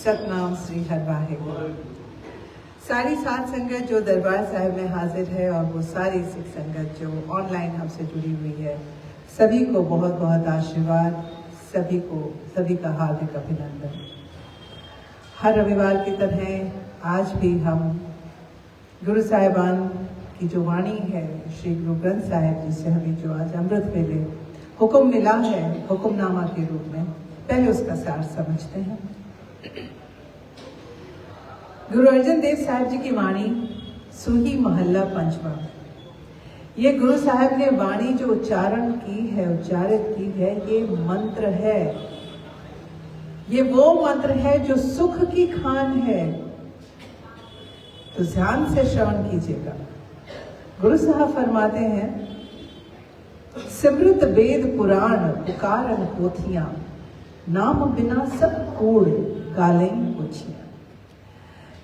सतनाम श्री हर वाहेगुरु। सारी साध संगत जो दरबार साहिब में हाजिर है और वो सारी सिख संगत जो ऑनलाइन हमसे जुड़ी हुई है, सभी को बहुत बहुत आशीर्वाद, सभी का हार्दिक अभिनंदन। हर रविवार की तरह आज भी हम गुरु साहिबान की जो वाणी है, श्री गुरु ग्रंथ साहिब जिससे हमें जो आज अमृत वेले हुक्म मिला है, हुक्मनामा के रूप में, पहले उसका सार समझते हैं। गुरु अर्जन देव साहिब जी की वाणी, सुही महल्ला पंचवा। ये गुरु साहिब ने वाणी जो उच्चारित की है, ये मंत्र है। ये वो मंत्र है जो सुख की खान है। तो ध्यान से श्रवण कीजिएगा। गुरु साहब फरमाते हैं, सिमृत वेद पुराण पुकारन पोथियां, नाम बिना सब कूड़ गालें पोछियां।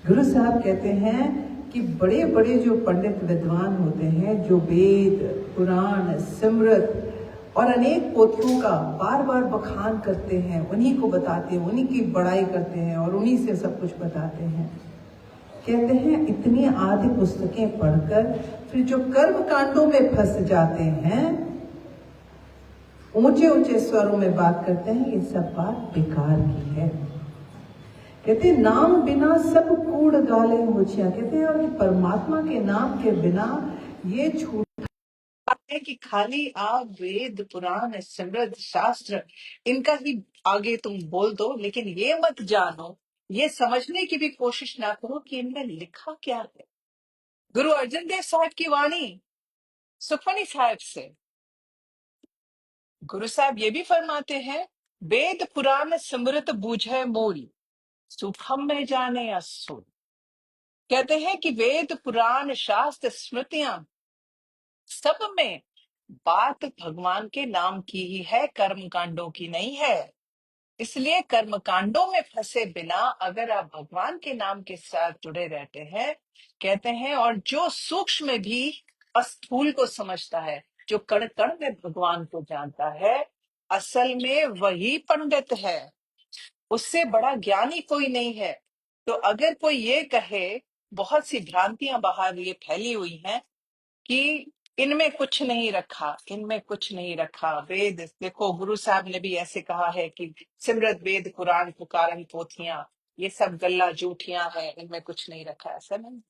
गुरु साहब कहते हैं कि बड़े बड़े जो पंडित विद्वान होते हैं, जो वेद पुराण सिमृत और अनेक पोथियों का बार बार बखान करते हैं, उन्हीं को बताते हैं, उन्हीं की बड़ाई करते हैं और उन्हीं से सब कुछ बताते हैं। कहते हैं इतनी आदि पुस्तकें पढ़कर फिर जो कर्म कांडों में फंस जाते हैं, ऊंचे ऊंचे स्वरों में बात करते हैं, ये सब बात बेकार की है। कहते नाम बिना सब कूड़ गाले होचिया। कहते हैं और परमात्मा के नाम के बिना ये झूठा है कि खाली आप वेद पुराण सिमरत शास्त्र इनका ही आगे तुम बोल दो, लेकिन ये मत जानो, ये समझने की भी कोशिश ना करो कि इनमें लिखा क्या है। गुरु अर्जन देव साहब की वाणी सुखमनी साहब से गुरु साहब ये भी फरमाते हैं, वेद पुराण सिमरत बूझे मूल, सुखम में जाने असुर। कहते हैं कि वेद पुराण शास्त्र स्मृतियां सब में बात भगवान के नाम की ही है, कर्म कांडों की नहीं है। इसलिए कर्म कांडों में फंसे बिना अगर आप भगवान के नाम के साथ जुड़े रहते हैं, कहते हैं, और जो सूक्ष्म में भी स्थूल को समझता है, जो कण कण में भगवान को जानता है, असल में वही पंडित है। उससे बड़ा ज्ञानी कोई नहीं है। तो अगर कोई ये कहे, बहुत सी भ्रांतियां बाहर ये फैली हुई हैं कि इनमें कुछ नहीं रखा, इनमें कुछ नहीं रखा। वेद देखो, गुरु साहब ने भी ऐसे कहा है कि सिमरत वेद पुराण पुकारन पोथियां, ये सब गल्ला जूठियां हैं, इनमें कुछ नहीं रखा। ऐसा नहीं,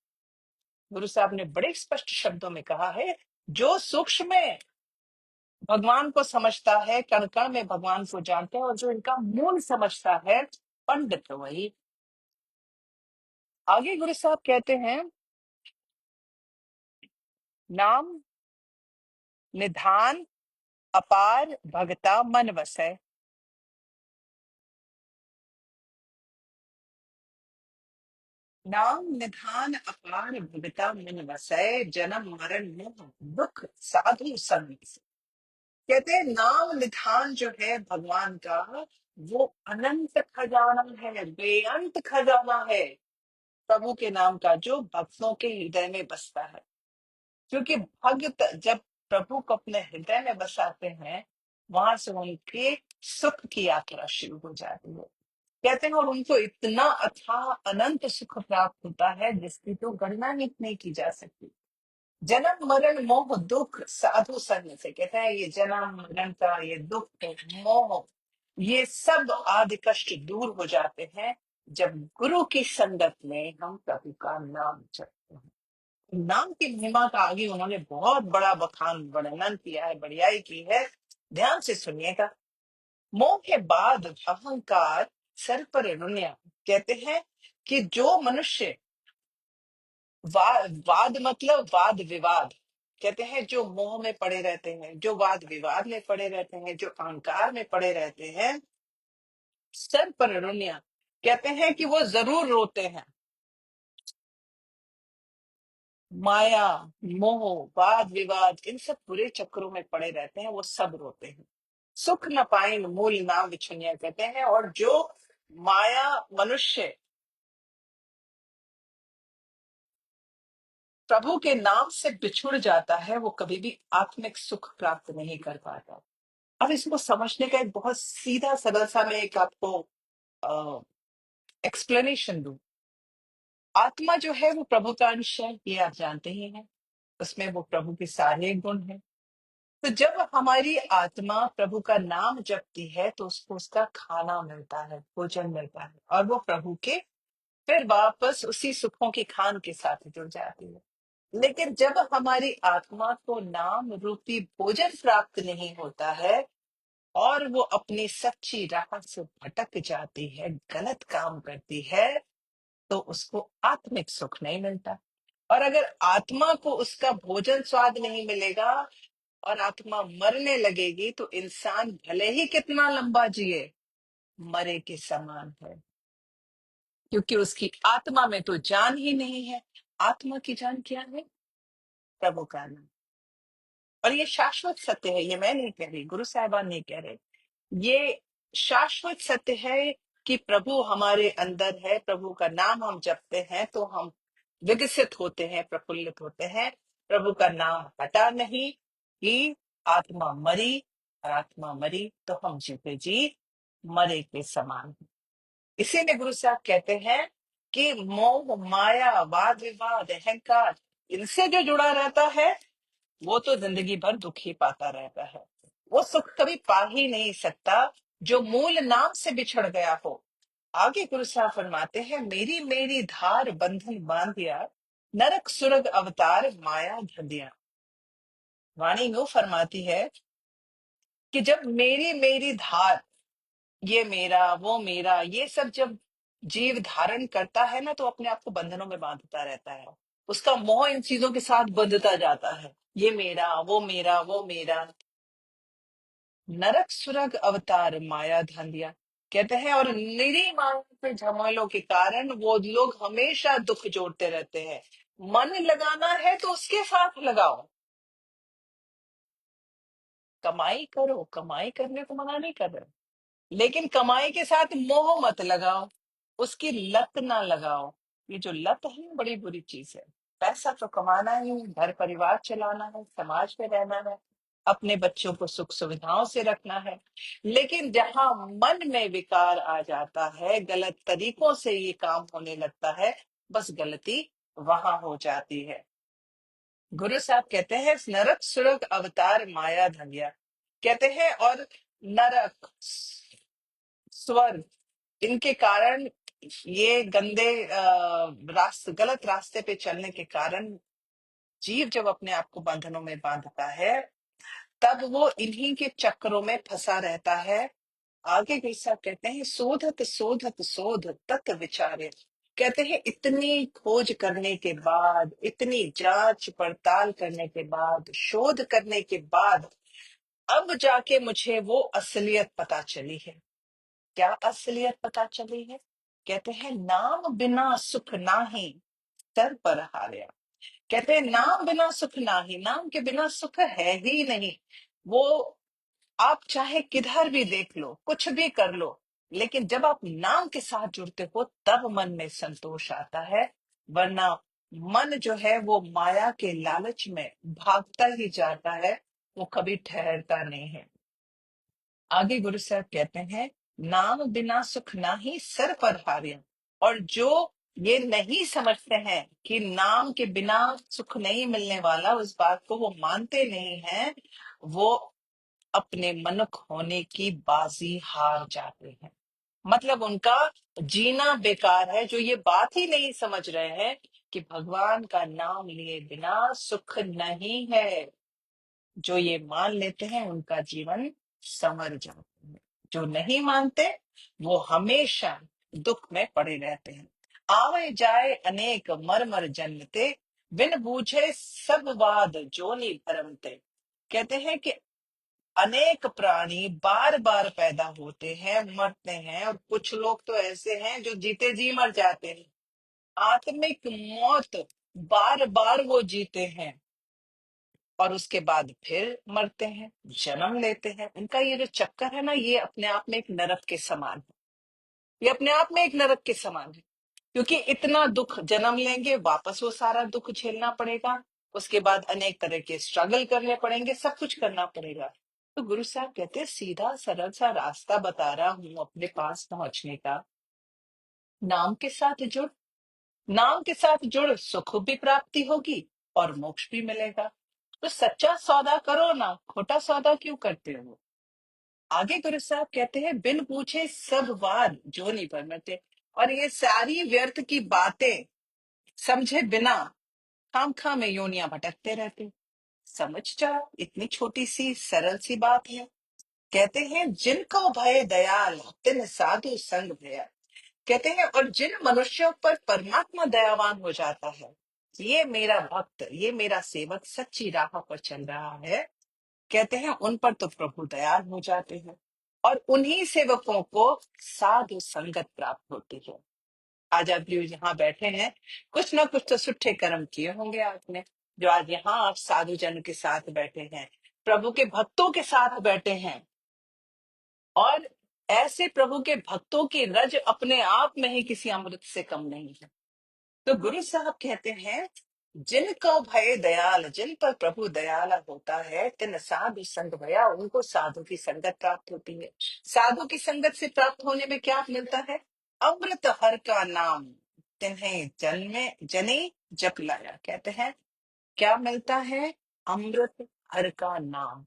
गुरु साहब ने बड़े स्पष्ट शब्दों में कहा है, जो सूक्ष्म में भगवान को समझता है, कण कण में भगवान को जानता है, और जो इनका मूल समझता है, पंडित वही। आगे गुरु साहब कहते हैं, नाम निधान अपार भगता मन वसै। नाम निधान अपार भगता मन वसै, जन्म मरण मोह दुख साधु संग से। कहते हैं नाम निधान जो है भगवान का, वो अनंत खजाना है, बेअंत खजाना है प्रभु के नाम का, जो भक्तों के हृदय में बसता है। क्योंकि भक्त जब प्रभु को अपने हृदय में बसाते हैं, वहां से उनके सुख की यात्रा शुरू हो जाती है। कहते हैं और उनको इतना अथाह अनंत सुख प्राप्त होता है जिसकी तो गणना ही नहीं की जा सकती। जन्म मरण मोह दुख साधु संग से। कहते हैं ये जन्म मरण का ये दुख मोह, ये सब आदि कष्ट दूर हो जाते हैं जब गुरु की संगत में हम प्रभु का नाम जपते हैं। नाम की महिमा का आगे उन्होंने बहुत बड़ा बखान वर्णन किया है, बढ़ियाई की है। ध्यान से सुनिएगा। मोह के बाद अहंकार सर पर रुनिया। कहते हैं कि जो मनुष्य वाद मतलब वाद विवाद, कहते हैं जो मोह में पड़े रहते हैं, जो वाद विवाद में पड़े रहते हैं, जो अहंकार में पड़े रहते हैं, सर पर रुनिया। कहते हैं कि वो जरूर रोते हैं। माया मोह वाद विवाद इन सब बुरे चक्रों में पड़े रहते हैं, वो सब रोते हैं। सुख न पाए मूल नाम विछुनिया। कहते हैं और जो माया मनुष्य प्रभु के नाम से बिछुड़ जाता है, वो कभी भी आत्मिक सुख प्राप्त नहीं कर पाता। अब इसको समझने का एक बहुत सीधा सरल सा मैं एक आपको एक्सप्लेनेशन दूं। आत्मा जो है वो प्रभु का अंश है, ये आप जानते ही हैं। उसमें वो प्रभु के सारे गुण हैं। तो जब हमारी आत्मा प्रभु का नाम जपती है तो उसको उसका खाना मिलता है, भोजन मिलता है, और वो प्रभु के फिर वापस उसी सुखों की खान के साथ जुड़ जाती है। लेकिन जब हमारी आत्मा को नाम रूपी भोजन प्राप्त नहीं होता है और वो अपनी सच्ची राह से भटक जाती है, गलत काम करती है, तो उसको आत्मिक सुख नहीं मिलता। और अगर आत्मा को उसका भोजन स्वाद नहीं मिलेगा और आत्मा मरने लगेगी, तो इंसान भले ही कितना लंबा जिए, मरे के समान है, क्योंकि उसकी आत्मा में तो जान ही नहीं है। आत्मा की जान क्या है? प्रभु का नाम। और ये शाश्वत सत्य है, ये मैं नहीं कह रही, गुरु साहिबान नहीं कह रहे। ये शाश्वत सत्य है कि प्रभु हमारे अंदर है। प्रभु का नाम हम जपते हैं तो हम विकसित होते हैं, प्रफुल्लित होते हैं। प्रभु का नाम हटा नहीं कि आत्मा मरी, और आत्मा मरी तो हम जीते जी मरे के समान हैं। इसीलिए गुरु साहब कहते हैं कि मोह माया वाद विवाद अहंकार, इनसे जो जुड़ा रहता है वो तो जिंदगी भर दुख ही पाता रहता है। वो सुख कभी पा ही नहीं सकता जो मूल नाम से बिछड़ गया हो। आगे गुरु साहब फरमाते हैं, मेरी मेरी धार बंधन बांधिया, नरक सुरग अवतार माया धंधिया। वाणी यूं फरमाती है कि जब मेरी मेरी धार, ये मेरा वो मेरा, ये सब जब जीव धारण करता है ना, तो अपने आप को बंधनों में बांधता रहता है। उसका मोह इन चीजों के साथ बंधता जाता है, ये मेरा वो मेरा वो मेरा। नरक सुरग अवतार माया धंधिया, कहते हैं, और निरी माया पे झमेलों के कारण वो लोग हमेशा दुख जोड़ते रहते हैं। मन लगाना है तो उसके साथ लगाओ, कमाई करो, कमाई करने को मना नहीं कर रहे, लेकिन कमाई के साथ मोह मत लगाओ, उसकी लत ना लगाओ। ये जो लत है बड़ी बुरी चीज है। पैसा तो कमाना ही है, घर परिवार चलाना है, समाज में रहना है, अपने बच्चों को सुख सुविधाओं से रखना है। लेकिन जहां मन में विकार आ जाता है, गलत तरीकों से ये काम होने लगता है, बस गलती वहां हो जाती है। गुरु साहब कहते हैं, नरक सुरग अवतार माया धंगिया, कहते हैं, और नरक स्वर्ग, इनके कारण, ये गंदे गलत रास्ते पे चलने के कारण जीव जब अपने आप को बंधनों में बांधता है, तब वो इन्हीं के चक्रों में फंसा रहता है। आगे गुरु साहब कहते हैं, शोधत शोधत शोध तत् विचारे, कहते हैं, इतनी खोज करने के बाद, इतनी जांच पड़ताल करने के बाद, शोध करने के बाद, अब जाके मुझे वो असलियत पता चली है। क्या असलियत पता चली है? कहते हैं, नाम बिना सुख नाही, सर पर हार्या। कहते हैं, नाम बिना सुख नाही, नाम के बिना सुख है ही नहीं। वो आप चाहे किधर भी देख लो, कुछ भी कर लो, लेकिन जब आप नाम के साथ जुड़ते हो तब मन में संतोष आता है। वरना मन जो है वो माया के लालच में भागता ही जाता है, वो कभी ठहरता नहीं है। आगे गुरु साहब कहते हैं, नाम बिना सुख नाही सर पर हार्य। और जो ये नहीं समझते हैं कि नाम के बिना सुख नहीं मिलने वाला, उस बात को वो मानते नहीं हैं, वो अपने मनुष्य होने की बाजी हार जाते हैं। मतलब उनका जीना बेकार है, जो ये बात ही नहीं समझ रहे हैं कि भगवान का नाम लिए बिना सुख नहीं है। जो ये मान लेते हैं उनका जीवन संवर जाता है, जो नहीं मानते वो हमेशा दुख में पड़े रहते हैं। आवे जाए अनेक मर मर जन्मते, बिन बूझे सब वाद जोनि भरमते। कहते हैं कि अनेक प्राणी बार बार पैदा होते हैं, मरते हैं, और कुछ लोग तो ऐसे हैं जो जीते जी मर जाते हैं। आत्मिक मौत बार बार वो जीते हैं और उसके बाद फिर मरते हैं, जन्म लेते हैं। उनका ये जो चक्कर है ना, ये अपने आप में एक नरक के समान है। ये अपने आप में एक नरक के समान है, क्योंकि इतना दुख, जन्म लेंगे, वापस वो सारा दुख झेलना पड़ेगा, उसके बाद अनेक तरह के स्ट्रगल करने पड़ेंगे, सब कुछ करना पड़ेगा। तो गुरु साहब कहते हैं, सीधा सरल सा रास्ता बता रहा हूं अपने पास पहुंचने का। नाम के साथ जुड़, नाम के साथ जुड़, सुख भी प्राप्ति होगी और मोक्ष भी मिलेगा। तो सच्चा सौदा करो ना, खोटा सौदा क्यों करते हो। आगे गुरु साहब कहते हैं, बिन पूछे सब वाद जो नहीं परमते। और ये सारी व्यर्थ की बातें समझे बिना खाम खा में योनियां भटकते रहते। समझ जाओ, इतनी छोटी सी सरल सी बात है। कहते हैं, जिनको भय दयाल तिन साधु संग भया। कहते हैं, और जिन मनुष्यों पर परमात्मा दयावान हो जाता है, ये मेरा भक्त, ये मेरा सेवक सच्ची राह पर चल रहा है, कहते हैं उन पर तो प्रभु दयाल हो जाते हैं। और उन्हीं सेवकों को साधु संगत प्राप्त होती है। आज आप जो यहाँ बैठे हैं, कुछ ना कुछ तो सुट्ठे कर्म किए होंगे आपने, जो आज यहाँ आप साधु जन के साथ बैठे हैं, प्रभु के भक्तों के साथ बैठे हैं। और ऐसे प्रभु के भक्तों की रज अपने आप में ही किसी अमृत से कम नहीं है। तो गुरु साहब कहते हैं, जिनको भय दयाल, जिन पर प्रभु दयाला होता है, तिन साधु संग भया, उनको साधु की संगत प्राप्त होती है। साधु की संगत से प्राप्त होने में क्या मिलता है। अमृत हर का नाम तिन्हें जन्मे जने जप लाया। कहते हैं क्या मिलता है। अमृत हर का नाम,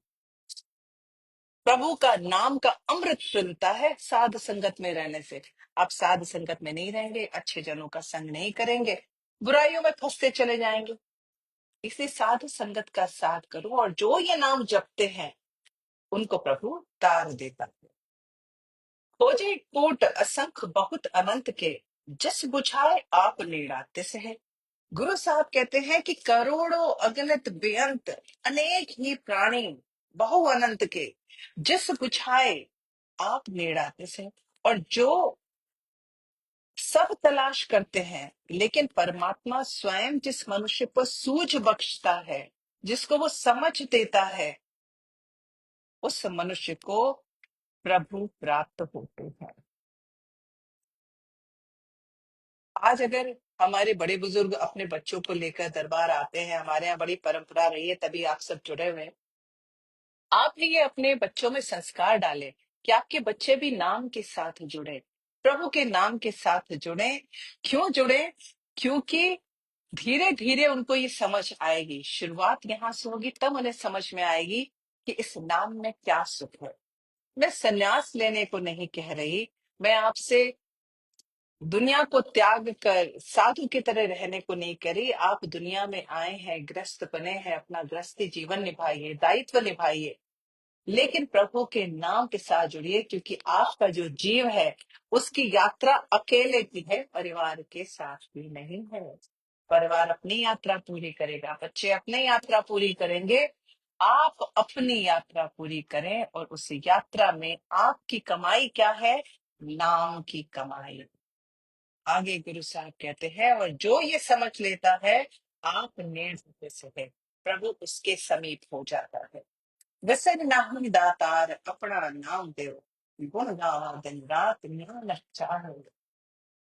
प्रभु का नाम का अमृत मिलता है साध संगत में रहने से। आप साध संगत में नहीं रहेंगे, अच्छे जनों का संग नहीं करेंगे, बुराइयों में फंसते चले जाएंगे। इसलिए साधु संगत का साथ करो, और जो ये नाम जपते हैं उनको प्रभु तार देता है। खोजे कोट असंख्य बहुत अनंत के, जस बुझाए आप लीड़ा तिस है। गुरु साहब कहते हैं कि करोड़ों अगणित बेअंत अनेक ही प्राणी बहु अनंत के, जिस बुझाए आप लीड़ाते से, और जो सब तलाश करते हैं, लेकिन परमात्मा स्वयं जिस मनुष्य को सूझ बख्शता है, जिसको वो समझ देता है, उस मनुष्य को प्रभु प्राप्त होते हैं। आज अगर हमारे बड़े बुजुर्ग अपने बच्चों को लेकर दरबार आते हैं, हमारे यहाँ बड़ी परंपरा रही है, तभी आप सब जुड़े हुए हैं। आप भी ये अपने बच्चों में संस्कार डालें कि आपके बच्चे भी नाम के साथ जुड़े, प्रभु के नाम के साथ जुड़े। क्यों जुड़े। क्योंकि धीरे धीरे उनको ये समझ आएगी, शुरुआत यहाँ से होगी, तब उन्हें समझ में आएगी कि इस नाम में क्या सुख है। मैं सन्यास लेने को नहीं कह रही, मैं आपसे दुनिया को त्याग कर साधु की तरह रहने को नहीं कह रही। आप दुनिया में आए हैं, ग्रस्त बने हैं, अपना गृहस्थी जीवन निभाइए, दायित्व निभाइए, लेकिन प्रभु के नाम के साथ जुड़िए, क्योंकि आपका जो जीव है उसकी यात्रा अकेले की है, परिवार के साथ भी नहीं है। परिवार अपनी यात्रा पूरी करेगा, बच्चे अपनी यात्रा पूरी करेंगे, आप अपनी यात्रा पूरी करें। और उस यात्रा में आपकी कमाई क्या है। नाम की कमाई। आगे गुरु साहब कहते हैं, और जो ये समझ लेता है आप निर्भय से है, प्रभु उसके समीप हो जाता है। विसर नाहि दातार अपना नाम देव, गुण गावा दिन रात निहाल चाहे।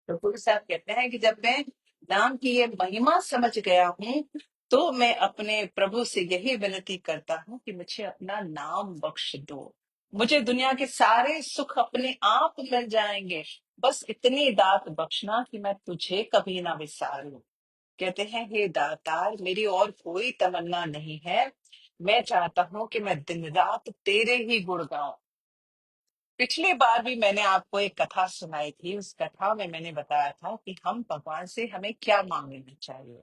तो गुरु साहब कहते हैं कि जब मैं नाम की ये महिमा समझ गया हूं, तो मैं अपने प्रभु से यही विनती करता हूँ कि मुझे अपना नाम बख्श दो। मुझे दुनिया के सारे सुख अपने आप मिल जाएंगे, बस इतनी दात बख्शना कि मैं तुझे कभी ना विसारूं। कहते हैं, हे दातार, मेरी और कोई तमन्ना नहीं है, मैं चाहता हूं कि मैं दिन रात तेरे ही गुण गाऊं। पिछली बार भी मैंने आपको एक कथा सुनाई थी, उस कथा में मैंने बताया था कि हम भगवान से हमें क्या मांगना चाहिए।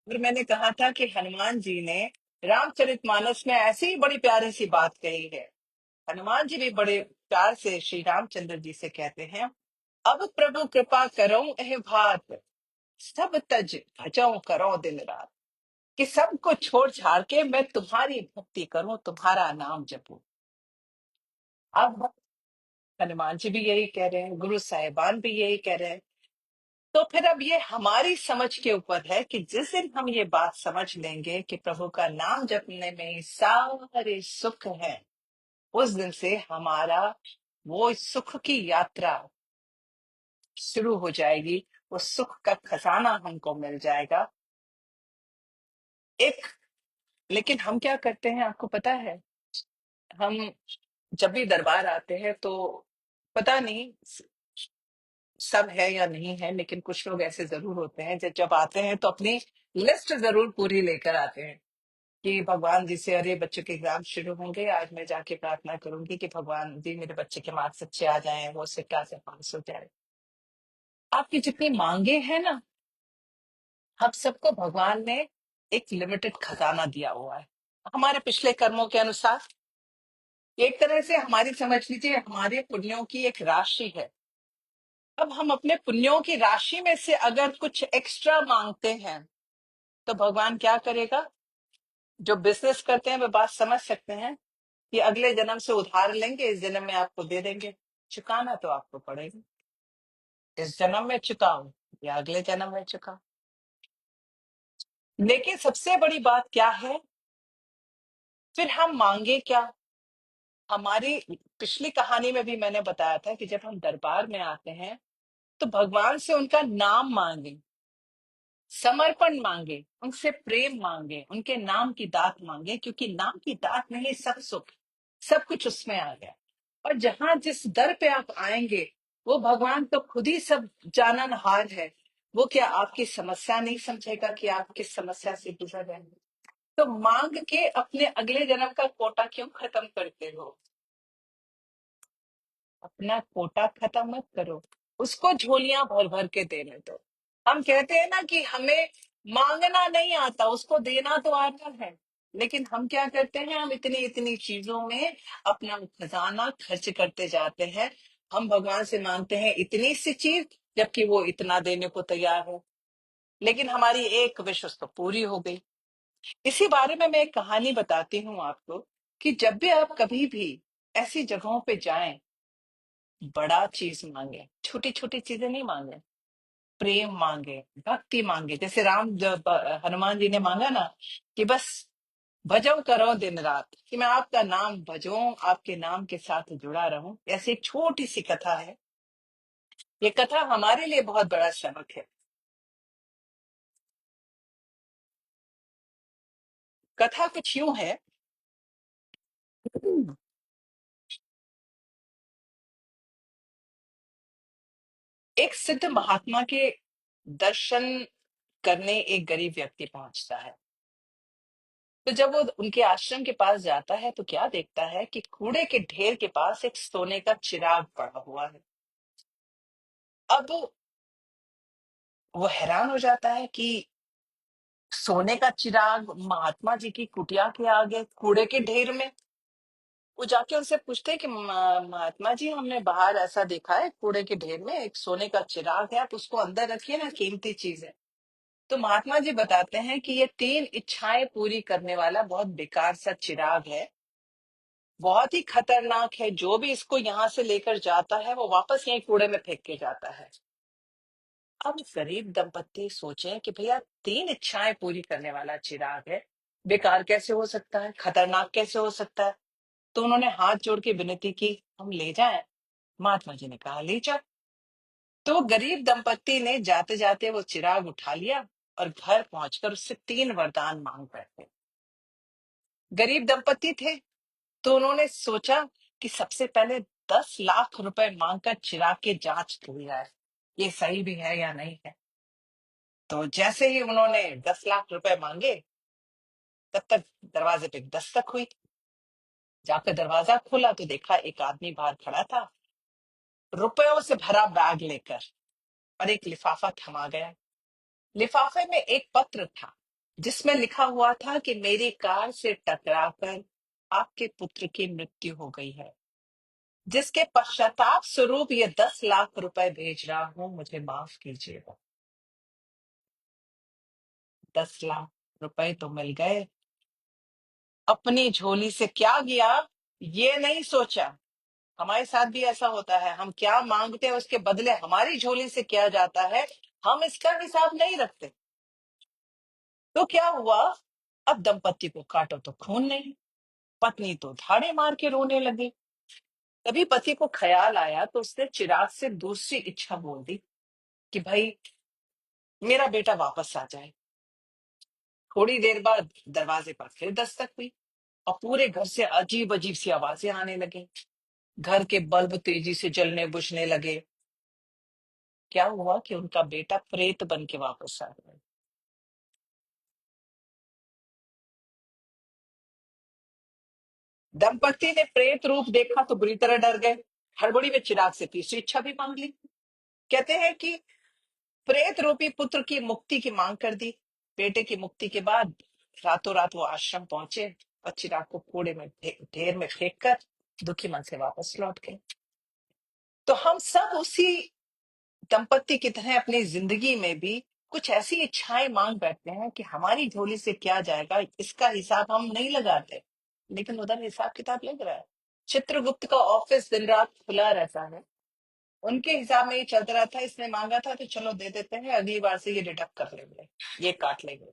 और मैंने कहा था कि हनुमान जी ने रामचरितमानस में ऐसी ही बड़ी प्यारी सी बात कही है। हनुमान जी भी बड़े प्यार से श्री रामचंद्र जी से कहते हैं, अब प्रभु कृपा करो एह भात, सब तज भजो करो दिन रात। कि सबको छोड़ छाड़ के मैं तुम्हारी भक्ति करूं, तुम्हारा नाम जपूं। अब हनुमान जी भी यही कह रहे हैं, गुरु साहिबान भी यही कह रहे हैं। तो फिर अब ये हमारी समझ के ऊपर है कि जिस दिन हम ये बात समझ लेंगे कि प्रभु का नाम जपने में ही सारे सुख है, उस दिन से हमारा वो सुख की यात्रा शुरू हो जाएगी, वो सुख का खजाना हमको मिल जाएगा। एक, लेकिन हम क्या करते हैं आपको पता है। हम जब भी दरबार आते हैं तो पता नहीं सब है या नहीं है, लेकिन कुछ लोग ऐसे जरूर होते हैं जो जब आते हैं तो अपनी लिस्ट जरूर पूरी लेकर आते हैं कि भगवान जी से, अरे बच्चों के एग्जाम शुरू होंगे, आज मैं जाके प्रार्थना करूंगी कि भगवान जी मेरे बच्चे के मार्क्स अच्छे आ जाएं, वो से क्या से पास हो जाए। आपकी जितनी मांगे हैं ना, हम सबको भगवान ने एक लिमिटेड खजाना दिया हुआ है हमारे पिछले कर्मों के अनुसार। एक तरह से हमारी, समझ लीजिए, हमारे पुण्यों की एक राशि है। अब हम अपने पुण्यों की राशि में से अगर कुछ एक्स्ट्रा मांगते हैं तो भगवान क्या करेगा? जो बिजनेस करते हैं वे बात समझ सकते हैं कि अगले जन्म से उधार लेंगे, इस जन्म में आपको दे देंगे। चुकाना तो आपको पड़ेगा, इस जन्म में चुकाओ या अगले जन्म में चुकाओ। लेकिन सबसे बड़ी बात क्या है, फिर हम मांगे क्या? हमारी पिछली कहानी में भी मैंने बताया था कि जब हम दरबार में आते हैं तो भगवान से उनका नाम मांगे, समर्पण मांगे, उनसे प्रेम मांगे, उनके नाम की दात मांगे, क्योंकि नाम की दात में ही सब सुख, सब कुछ उसमें आ गया। और जहां जिस दर पे आप आएंगे, वो भगवान तो खुद ही सब जाननहार है। वो क्या आपकी समस्या नहीं समझेगा कि आप किस समस्या से गुजर रहे हैं? तो मांग के अपने अगले जन्म का कोटा क्यों खत्म करते हो? अपना कोटा खत्म मत करो, उसको झोलियां भर भर के देने दो। हम कहते हैं ना कि हमें मांगना नहीं आता, उसको देना तो आता है। लेकिन हम क्या करते हैं, हम इतनी इतनी चीजों में अपना खजाना खर्च करते जाते हैं। हम भगवान से मांगते हैं इतनी सी चीज, जबकि वो इतना देने को तैयार है। लेकिन हमारी एक विश तो पूरी हो गई। इसी बारे में मैं एक कहानी बताती हूँ आपको कि जब भी आप कभी भी ऐसी जगहों पे जाएं, बड़ा चीज मांगे, छोटी छोटी चीजें नहीं मांगे। प्रेम मांगे, भक्ति मांगे, जैसे हनुमान जी ने मांगा ना कि बस भजो करो दिन रात, कि मैं आपका नाम भजूं, आपके नाम के साथ जुड़ा रहूं। ऐसी एक छोटी सी कथा है। ये कथा हमारे लिए बहुत बड़ा सबक है। कथा कुछ यूं है। एक सिद्ध महात्मा के दर्शन करने एक गरीब व्यक्ति पहुंचता है। तो जब वो उनके आश्रम के पास जाता है तो क्या देखता है कि कूड़े के ढेर के पास एक सोने का चिराग पड़ा हुआ है। अब वो हैरान हो जाता है कि सोने का चिराग महात्मा जी की कुटिया के आगे कूड़े के ढेर में। वो जाके उनसे पूछते हैं कि महात्मा जी, हमने बाहर ऐसा देखा है, कूड़े के ढेर में एक सोने का चिराग है, आप उसको अंदर रखिए ना, कीमती चीज है। तो महात्मा जी बताते हैं कि ये 3 इच्छाएं पूरी करने वाला बहुत बेकार सा चिराग है, बहुत ही खतरनाक है। जो भी इसको यहाँ से लेकर जाता है वो वापस यहीं कूड़े में फेंक के जाता है। अब गरीब दंपत्ति सोचे कि भैया 3 इच्छाएं पूरी करने वाला चिराग है, बेकार कैसे हो सकता है, खतरनाक कैसे हो सकता है? तो उन्होंने हाथ जोड़ के विनती की, हम ले जाएं? महात्मा जी ने कहा ले जाओ। तो गरीब दंपत्ति ने जाते जाते वो चिराग उठा लिया और घर पहुंचकर उससे 3 वरदान मांग बैठे। गरीब दंपत्ति थे तो उन्होंने सोचा कि सबसे पहले 10 लाख रुपए मांगकर चिराग की जांच की जाए, ये सही भी है या नहीं है। तो जैसे ही उन्होंने 10 लाख रुपए मांगे, तब तक दरवाजे पे दस्तक हुई। जाकर दरवाजा खोला तो देखा एक आदमी बाहर खड़ा था, रुपयों से भरा बैग लेकर, और एक लिफाफा थमा गया। लिफाफे में एक पत्र था जिसमें लिखा हुआ था कि मेरी कार से टकराकर आपके पुत्र की मृत्यु हो गई है, जिसके पश्चाताप स्वरूप ये 10 लाख रुपए भेज रहा हूं, मुझे माफ कीजिएगा। 10 लाख रुपए तो मिल गए, अपनी झोली से क्या गया ये नहीं सोचा। हमारे साथ भी ऐसा होता है, हम क्या मांगते हैं उसके बदले हमारी झोली से क्या जाता है, हम इसका हिसाब नहीं रखते। तो क्या हुआ, अब दंपत्ति को काटो तो खून नहीं। पत्नी तो धाड़े मार के रोने लगी। तभी पति को ख्याल आया तो उसने चिराग से दूसरी इच्छा बोल दी कि भाई मेरा बेटा वापस आ जाए। थोड़ी देर बाद दरवाजे पर फिर दस्तक हुई और पूरे घर से अजीब अजीब सी आवाजें आने लगी। घर के बल्ब तेजी से जलने बुझने लगे। क्या हुआ कि उनका बेटा प्रेत बन के वापस आ गया। दंपति ने प्रेत रूप देखा तो बुरी तरह डर गए। हड़बड़ी में चिराग से तीसरी इच्छा भी मांग ली। कहते हैं कि प्रेत रूपी पुत्र की मुक्ति की मांग कर दी। बेटे की मुक्ति के बाद रातों रात वो आश्रम पहुंचे और चिराग को कूड़े में ढेर में फेंक कर दुखी मन से वापस लौट गए। तो हम सब उसी दंपति की तरह अपनी जिंदगी में भी कुछ ऐसी इच्छाएं मांग बैठते हैं कि हमारी झोली से क्या जाएगा इसका हिसाब हम नहीं लगाते, लेकिन उधर हिसाब किताब लग रहा है। चित्रगुप्त का ऑफिस दिन रात खुला रहता है, उनके हिसाब में ये चलता रहा था, इसने मांगा था तो चलो दे देते हैं, अगली बार से ये डिडक्ट कर लेंगे, ये काट लेंगे।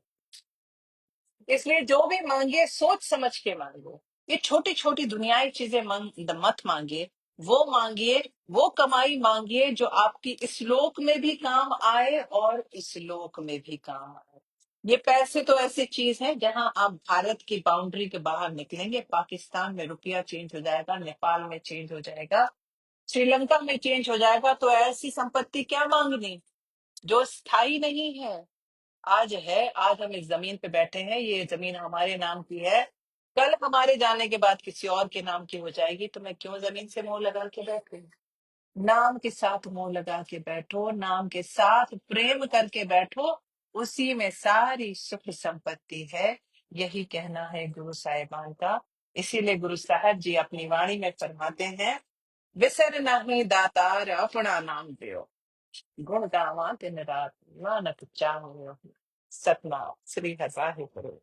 इसलिए जो भी मांगे सोच समझ के मांगो। ये छोटी छोटी दुनियाई चीजें मत मांगिए। वो मांगिए, वो कमाई मांगिए जो आपकी इस लोक में भी काम आए और इस लोक में भी काम आए। ये पैसे तो ऐसी चीज है जहां आप भारत की बाउंड्री के बाहर निकलेंगे, पाकिस्तान में रुपया चेंज हो जाएगा, नेपाल में चेंज हो जाएगा, श्रीलंका में चेंज हो जाएगा। तो ऐसी संपत्ति क्या मांगनी जो स्थायी नहीं है। आज है, आज हम इस जमीन पे बैठे हैं, ये जमीन हमारे नाम की है, कल हमारे जाने के बाद किसी और के नाम की हो जाएगी, तो मैं क्यों जमीन से मोह लगा के बैठूं। नाम के साथ मोह लगा के बैठो, नाम के साथ प्रेम करके बैठो, उसी में सारी सुख संपत्ति है। यही कहना है गुरु साहिबान का। इसीलिए गुरु साहब जी अपनी वाणी में फरमाते हैं, विसर नहीं दातार अपना नाम दियो, गुण गावा दिन रात, नानक चाहो सतनाम। श्री हरि गुरु।